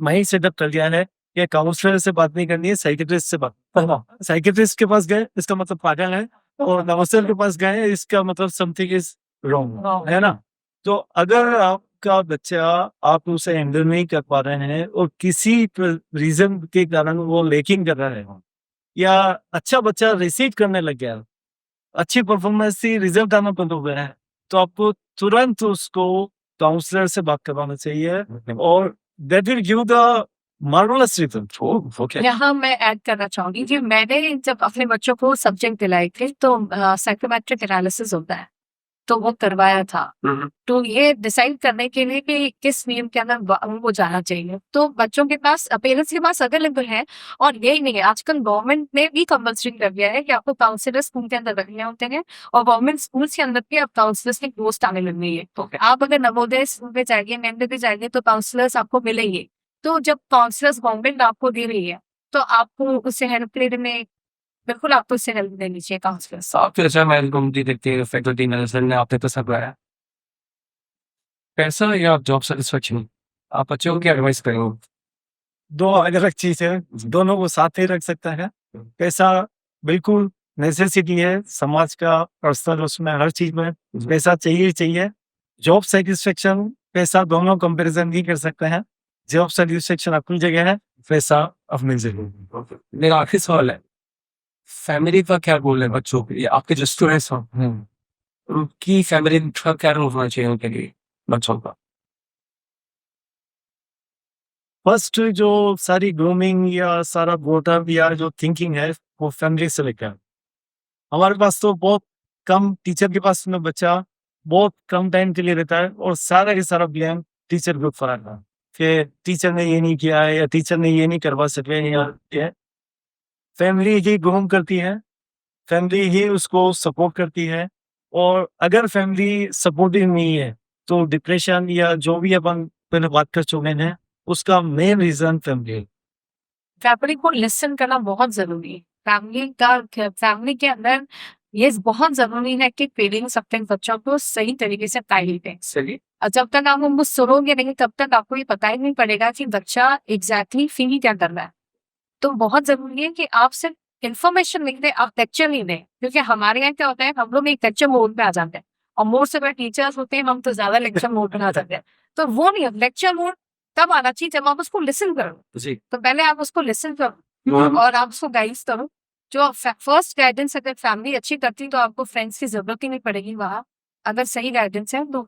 वही सेटअप कर दिया है कि काउंसलर से बात नहीं करनी है, साइकेट्रिस्ट से बात करना। साइकेट्रिस्ट के पास गए इसका मतलब पागल है, और काउंसलर के पास गए इसका मतलब समथिंग इज रॉन्ग, है ना। तो अगर आपका बच्चा आप उसे हैंडल नहीं कर पा रहे हैं और किसी रीजन के कारण वो लेकिन कर रहे हैं, या अच्छा बच्चा रिसीव करने लग गया, अच्छी परफॉर्मेंस से रिजल्ट आना बंद हो गया है, तो आपको तुरंत उसको काउंसलर से बात करवाना चाहिए, और that will give the marvellous result. Okay, यहाँ मैं ऐड करना चाहूंगी कि मैंने जब अपने बच्चों को सब्जेक्ट दिलाए थे तो साइकोमेट्रिक एनालिसिस होता है तो वो करवाया था, तो ये डिसाइड करने के लिए कि किस नियम के अंदर वो जाना चाहिए। तो बच्चों के पास पेरेंट्स के पास अवेलेबल है, और यही नहीं है, आजकल गवर्नमेंट ने भी कंपल्सरी कर दिया है कि आपको काउंसलर स्कूल के अंदर रखने होते हैं, और गवर्नमेंट स्कूल के अंदर भी अब काउंसलर्स की पोस्ट आने लग गई है। आप अगर नवोदय स्कूल पे जाएंगे, मेंढे पे जाएंगे तो काउंसलर्स आपको मिलेंगे। तो जब काउंसलर्स गवर्नमेंट आपको दे रही है तो आपको उससे हेल्प लेने में बिल्कुल आपको उससे हेल्प लेनी चाहिए काउंसलर्स। आपसे अच्छा मैं घूमती देखती है फैकल्टी मैनेजर ने आपने तो सब कराया। पैसा या जॉब सेटिस्फेक्शन, आप बच्चों को क्या एडवाइस करेंगे? दो अलग अलग चीज है, दोनों को साथ ही रख सकता है। पैसा बिल्कुल नेसेसिटी है समाज का, पर्सनल उसमें हर चीज में पैसा चाहिए ही चाहिए। जॉब सेटिस्फेक्शन पैसा दोनों कंपैरिजन नहीं कर सकते हैं। जॉब सेटिस्फेक्शन अपनी जगह है, पैसा अपनी जगह। मेरा आखिरी सवाल है, फैमिली का क्या रोल है बच्चों के लिए? आपके जो स्टूडेंट्स हैं उनकी फैमिली का क्या रोल होना चाहिए उनके लिए, बच्चों का? फर्स्ट जो सारी ग्रूमिंग या सारा बोटअप या जो थिंकिंग है वो फैमिली से लेकर। हमारे पास तो बहुत कम टीचर के पास में बच्चा बहुत कम टाइम के लिए रहता है और सारा के सारा ब्लेम टीचर के ऊपर आता है कि टीचर ने ये नहीं किया है या टीचर ने ये नहीं करवा सके या ये। फैमिली ही ग्रूम करती है, फैमिली ही उसको सपोर्ट करती है। और अगर फैमिली सपोर्टिव नहीं है तो डिप्रेशन या जो भी अपन पहले बात कर चुके हैं उसका मेन रीजन फैमिली है। फैमिली को लिसन करना बहुत जरूरी है। फैमिली के अंदर ये बहुत जरूरी है कि पेरेंट्स अपने बच्चों को सही तरीके से गाइड दें। सही। और जब तक आप उनको सुनोगे नहीं तब तक आपको ये पता ही नहीं पड़ेगा कि बच्चा एग्जैक्टली फील क्या कर रहा है। तो बहुत जरूरी है कि आप सिर्फ इन्फॉर्मेशन नहीं दें, आप लेक्चर नहीं दें। क्योंकि हमारे यहाँ क्या होता है, हम लोग एक लेक्चर मोड पे आ जाते हैं और मोड से बड़े टीचर्स होते हैं, हम तो ज्यादा लेक्चर मोड पे आ जाते हैं। तो वो नहीं, लेक्चर मोड तब आना चाहिए जब आप उसको लिसन करो। जी। तो पहले आप उसको लिसन करो और आप उसको गाइड करो। जो फर्स्ट गाइडेंस अगर फैमिली अच्छी करती तो आपको फ्रेंड्स की जरूरत ही नहीं पड़ेगी वहाँ। अगर सही गाइडेंस है तो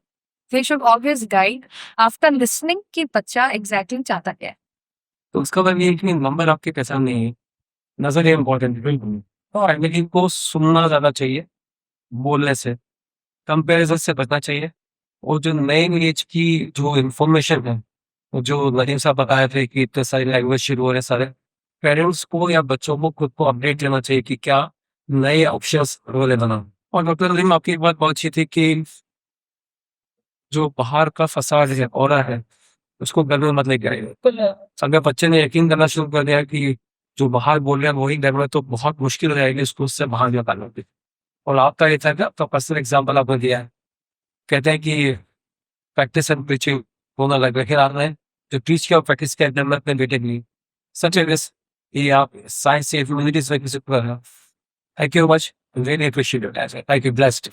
they should always guide after listening कि बच्चा एग्जैक्टली चाहता क्या है। तो उसका मतलब ये है कि नंबर आपके पहचान नहीं है, नजर इम्पोर्टेंट है। तो फैमिली को सुनना ज्यादा चाहिए बोलने से, कंपैरिजन से बचना चाहिए। और जो नए एज की जो इंफॉर्मेशन है, जो नदीम साहब बताए थे कि इतने सारी लैंग्वेज शुरू हो रहे हैं, सारे पेरेंट्स को या बच्चों को खुद को अपडेट लेना चाहिए कि क्या नए ऑप्शंस अवेलेबल हैं। और डॉक्टर नदीम, आपकी एक बात बहुत अच्छी थी कि जो बाहर का फसाद है हो रहा है उसको घर में मत लेके आइए। अगर बच्चे ने यकीन करना शुरू कर दिया कि जो बाहर बोल रहे हैं वही घर में, तो बहुत मुश्किल हो जाएगी उसको उससे बाहर निकालना भी। और आपका ये था कि आपका पर्सनल एग्जाम्पल आपने दिया है, कहते हैं कि प्रैक्टिस एंड प्रीचिंग दोनों अलग, लेकिन आपने जो टीच किया और प्रैक्टिस किया घर में अपने बेटे के लिए, सच है ये आप साइंस से ह्यूमैनिटीज में किसी पर। Thank you much, really appreciate it. Thank you, blessed.